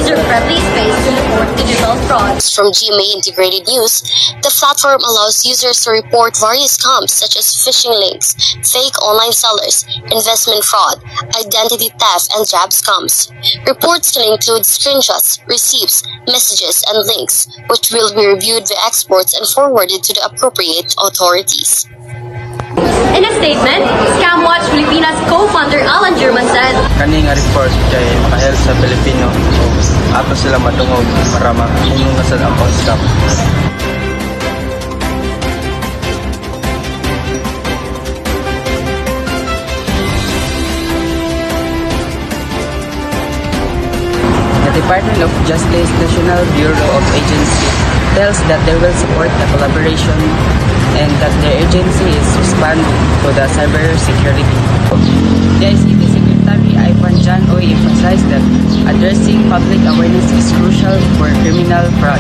user-friendly space to report digital fraud. From GMA Integrated News, the platform allows users to report various scams such as phishing links, fake online sellers, investment fraud, identity theft, and job scams. Reports can include screenshots, receipts, messages, and links, which will be reviewed by experts and forwarded to the appropriate authorities. In a statement, ScamWatch Filipinas co-founder Alan German said, Kani nga report kay makahelp sa Pilipino o ato sila matungog para makunong na sa akong scam. The Department of Justice National Bureau of Agency tells that they will support the collaboration and that their agency is responding to the cybersecurity. The ICT Secretary Ivan Jan Oy emphasized that addressing public awareness is crucial for criminal fraud.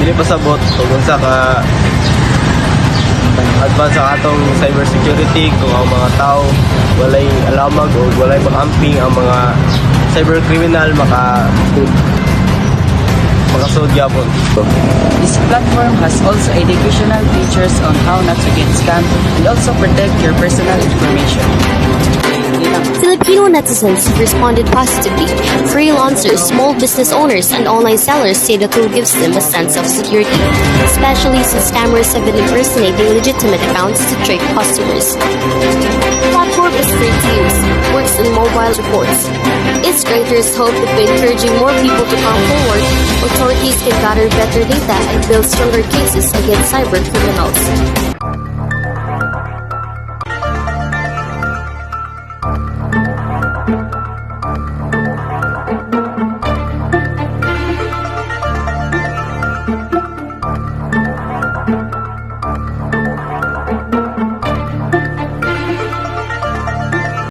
Dili pasabot kung unsa ka advance sa atong cybersecurity kung ang mga tao walay alamag o walay pag-amping ang mga cybercriminal makasud gyapon. This platform has also educational features on how not to get scammed and also protect your personal information. Filipino netizens have responded positively. Freelancers, small business owners, and online sellers say the tool gives them a sense of security, especially since scammers have been impersonating legitimate accounts to trick customers. The platform is free to use, works on mobile reports. Its creators hope that by encouraging more people to come forward, authorities can gather better data and build stronger cases against cyber criminals.